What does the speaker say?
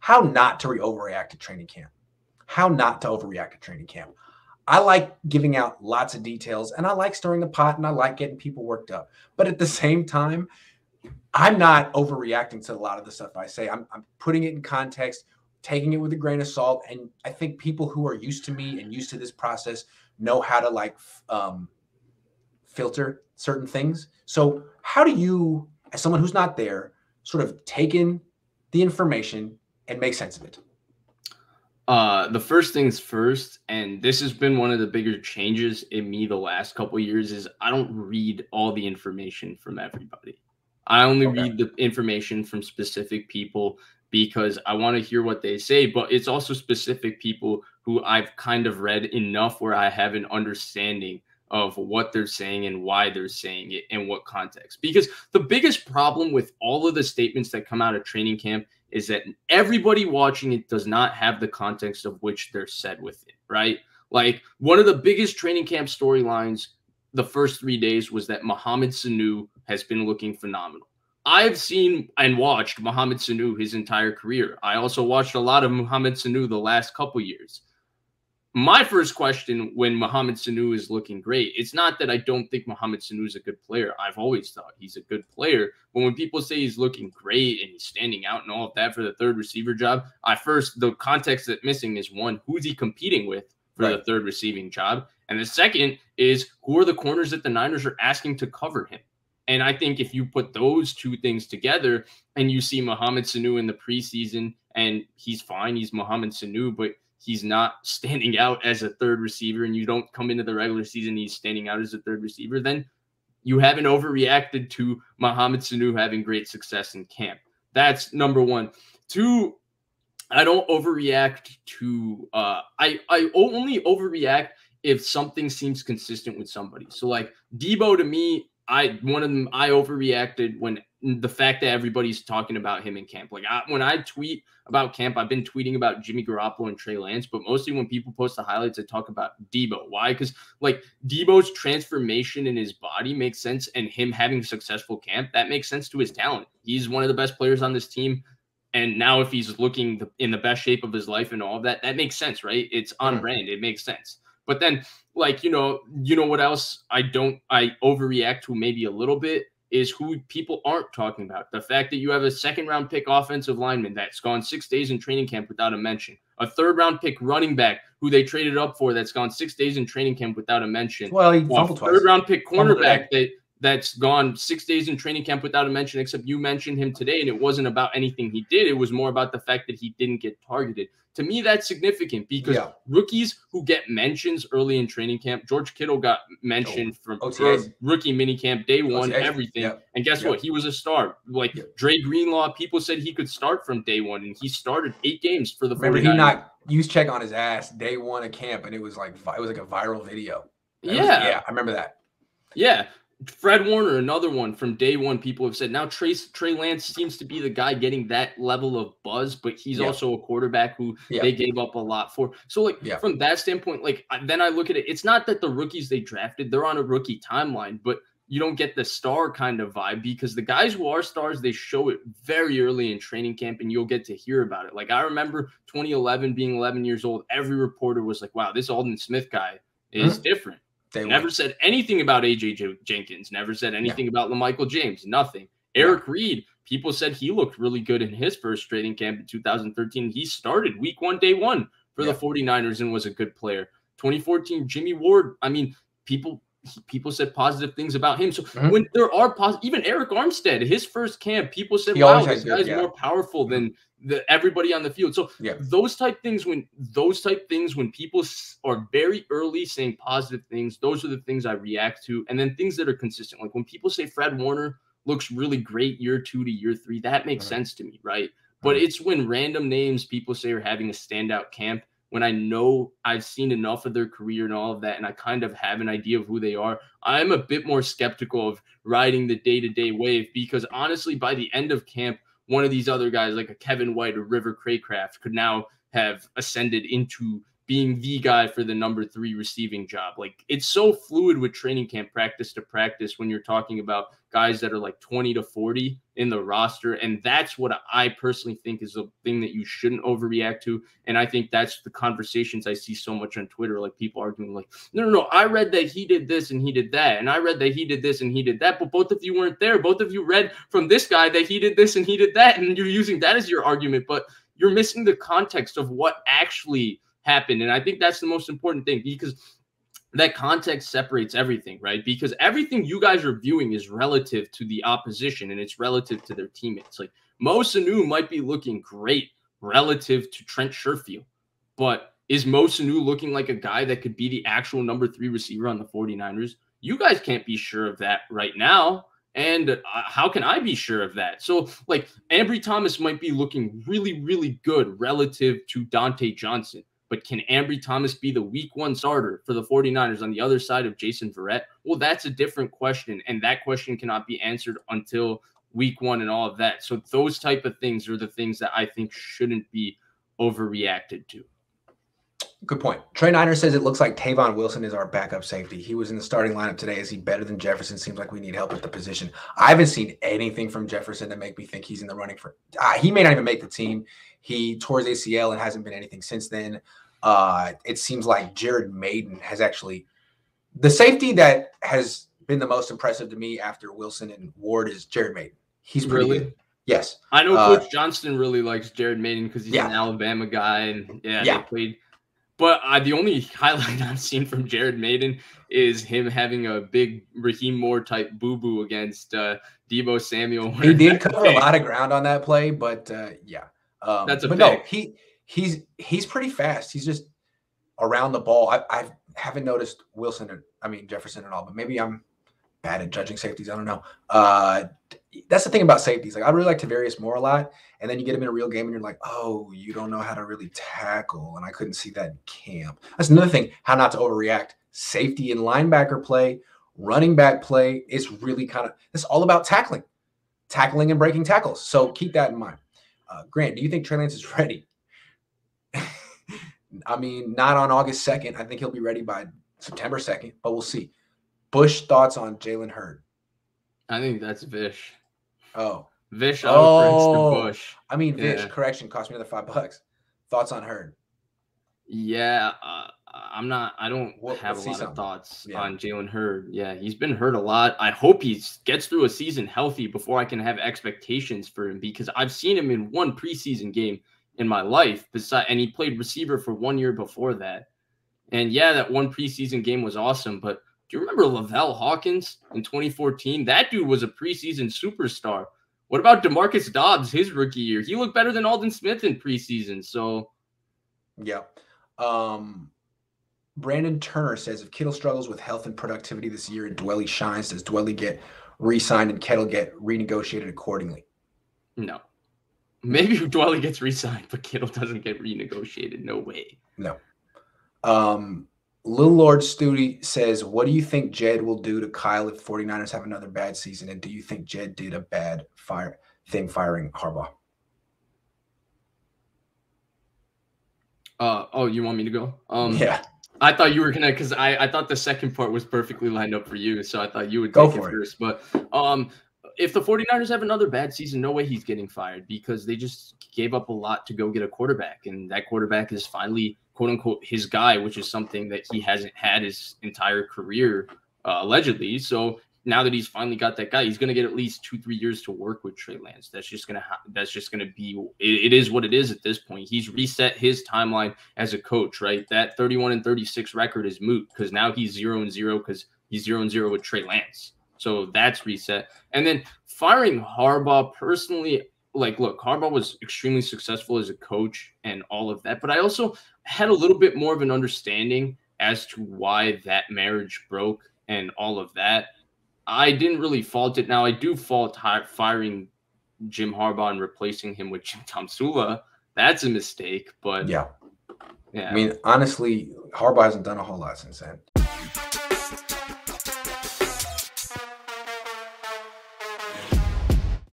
how not to overreact to training camp. How not to overreact to training camp. I like giving out lots of details, and I like stirring the pot, and I like getting people worked up. But at the same time, I'm not overreacting to a lot of the stuff I say. I'm putting it in context, taking it with a grain of salt. And I think people who are used to me and used to this process know how to like filter certain things. So how do you, as someone who's not there, sort of take in the information and make sense of it? The first things first, and this has been one of the bigger changes in me the last couple of years, is I don't read all the information from everybody. I only read the information from specific people because I want to hear what they say, but it's also specific people who I've kind of read enough where I have an understanding of what they're saying and why they're saying it and what context. Because the biggest problem with all of the statements that come out of training camp is that everybody watching it does not have the context of which they're said with it, right? Like one of the biggest training camp storylines the first 3 days was that Mohamed Sanu has been looking phenomenal. I've seen and watched Mohamed Sanu his entire career. I also watched a lot of Mohamed Sanu the last couple years. My first question when Mohamed Sanu is looking great, it's not that I don't think Mohamed Sanu is a good player. I've always thought he's a good player. But when people say he's looking great and he's standing out and all of that for the third receiver job, the context that's missing is one, who's he competing with for the third receiving job? And the second is who are the corners that the Niners are asking to cover him? And I think if you put those two things together and you see Mohamed Sanu in the preseason and he's fine, he's Mohamed Sanu, but he's not standing out as a third receiver, and you don't come into the regular season, he's standing out as a third receiver, then you haven't overreacted to Mohamed Sanu having great success in camp. That's number one. Two, I don't overreact to I only overreact if something seems consistent with somebody. So like Debo, to me, I overreacted when the fact that everybody's talking about him in camp. Like when I tweet about camp, I've been tweeting about Jimmy Garoppolo and Trey Lance, but mostly when people post the highlights, I talk about Debo. Why? Because like Debo's transformation in his body makes sense, and him having a successful camp, that makes sense to his talent. He's one of the best players on this team. And now if he's looking in the best shape of his life and all of that, that makes sense, right? It's on brand. It makes sense. But then, like, you know what else I overreact to maybe a little bit is who people aren't talking about. The fact that you have a second-round pick offensive lineman that's gone 6 days in training camp without a mention. A third-round pick running back who they traded up for that's gone 6 days in training camp without a mention. Well, he fumbled twice. Third-round pick cornerback that's gone 6 days in training camp without a mention, except you mentioned him today, and it wasn't about anything he did. It was more about the fact that he didn't get targeted. To me, that's significant because rookies who get mentions early in training camp, George Kittle got mentioned from rookie minicamp, day one, everything. And guess what? He was a star. Like Dre Greenlaw, people said he could start from day one, and he started 8 games for the 49ers. Remember, he knocked Juszczyk on his ass day one of camp, and it was like a viral video. I remember that. Yeah. Fred Warner, another one from day one, people have said now Trey Lance seems to be the guy getting that level of buzz, but he's also a quarterback who they gave up a lot for. So like from that standpoint, like then I look at it, it's not that the rookies they drafted, they're on a rookie timeline, but you don't get the star kind of vibe because the guys who are stars, they show it very early in training camp and you'll get to hear about it. Like I remember 2011 being 11 years old, every reporter was like, wow, this Aldon Smith guy is different. They never said anything about A.J. Jenkins, never said anything about LaMichael James, nothing. Eric Reed, people said he looked really good in his first training camp in 2013. He started week 1, day 1 for the 49ers and was a good player. 2014, Jimmy Ward, I mean, people said positive things about him. So when there are even Eric Armstead, his first camp, people said, wow, this guy's more powerful than everybody on the field. So those type things, when people are very early saying positive things, those are the things I react to. And then things that are consistent, like when people say Fred Warner looks really great year 2 to year 3, that makes sense to me, right? But it's when random names people say are having a standout camp, when I know I've seen enough of their career and all of that, and I kind of have an idea of who they are, I'm a bit more skeptical of riding the day-to-day wave because honestly, by the end of camp, one of these other guys like a Kevin White or River Craycraft could now have ascended into being the guy for the number 3 receiving job. Like, it's so fluid with training camp, practice to practice, when you're talking about guys that are like 20 to 40 in the roster. And that's what I personally think is the thing that you shouldn't overreact to. And I think that's the conversations I see so much on Twitter, like people arguing like, no, I read that he did this and he did that. And I read that he did this and he did that. But both of you weren't there. Both of you read from this guy that he did this and he did that. And you're using that as your argument, but you're missing the context of what actually happened. And I think that's the most important thing, because that context separates everything, right? Because everything you guys are viewing is relative to the opposition and it's relative to their teammates. Like, Mo Sanu might be looking great relative to Trent Sherfield, but is Mo Sanu looking like a guy that could be the actual number 3 receiver on the 49ers? You guys can't be sure of that right now. And how can I be sure of that? So, like, Ambry Thomas might be looking really, really good relative to Dante Johnson. But can Ambry Thomas be the week 1 starter for the 49ers on the other side of Jason Verrett? Well, that's a different question. And that question cannot be answered until week 1 and all of that. So those type of things are the things that I think shouldn't be overreacted to. Good point. Trey Niner says it looks like Tavon Wilson is our backup safety. He was in the starting lineup today. Is he better than Jefferson? Seems like we need help at the position. I haven't seen anything from Jefferson to make me think he's in the running for he may not even make the team. He tore his ACL and hasn't been anything since then. It seems like Jared Maiden has actually – the safety that has been the most impressive to me after Wilson and Ward is Jared Maiden. He's pretty good. Yes. I know Coach Johnston really likes Jared Maiden because he's an Alabama guy. And, they played – but the only highlight I've seen from Jared Maiden is him having a big Raheem Moore type boo-boo against Deebo Samuel. He did cover a lot of ground on that play, but that's a pick. No, he's pretty fast. He's just around the ball. I haven't noticed Jefferson and all, but maybe I'm bad at judging safeties. I don't know. That's the thing about safeties. Like, I really like Tavarius Moore a lot, and then you get him in a real game and you're like, oh, you don't know how to really tackle, and I couldn't see that in camp. That's another thing, how not to overreact. Safety and linebacker play, running back play is really it's all about tackling and breaking tackles. So keep that in mind. Grant, do you think Trey Lance is ready? I mean, not on August 2nd. I think he'll be ready by September 2nd, but we'll see. Bush, thoughts on Jalen Hurd? I think that's Vish. Oh. Vish out of Bush. I mean, Vish, correction, cost me another $5. Thoughts on Hurd? Yeah, I don't have a lot of thoughts on Jalen Hurd. Yeah, he's been hurt a lot. I hope he gets through a season healthy before I can have expectations for him, because I've seen him in one preseason game in my life, and he played receiver for 1 year before that. And yeah, that one preseason game was awesome, but do you remember Lavelle Hawkins in 2014? That dude was a preseason superstar. What about DeMarcus Dobbs, his rookie year? He looked better than Aldon Smith in preseason. So, yeah. Brandon Turner says, if Kittle struggles with health and productivity this year and Dwelly shines, does Dwelly get re-signed and Kittle get renegotiated accordingly? No. Maybe Dwelly gets re-signed, but Kittle doesn't get renegotiated. No way. No. Lil Lord Studi says, what do you think Jed will do to Kyle if 49ers have another bad season? And do you think Jed did a bad thing firing Harbaugh? You want me to go? Yeah. I thought you were going to, because I thought the second part was perfectly lined up for you. So I thought you would take it first. But if the 49ers have another bad season, no way he's getting fired, because they just gave up a lot to go get a quarterback. And that quarterback is finally, quote unquote, his guy, which is something that he hasn't had his entire career, allegedly. So now that he's finally got that guy, he's going to get at least 2-3 years to work with Trey Lance. That's just going to be, it is what it is at this point. He's reset his timeline as a coach, right? That 31-36 record is moot, because now he's 0-0 because he's 0-0 with Trey Lance. So that's reset. And then firing Harbaugh, personally, like, look, Harbaugh was extremely successful as a coach and all of that, but I also had a little bit more of an understanding as to why that marriage broke and all of that. I didn't really fault it. Now, I do fault firing Jim Harbaugh and replacing him with Jim Tomsula. That's a mistake, but yeah. I mean, honestly, Harbaugh hasn't done a whole lot since then.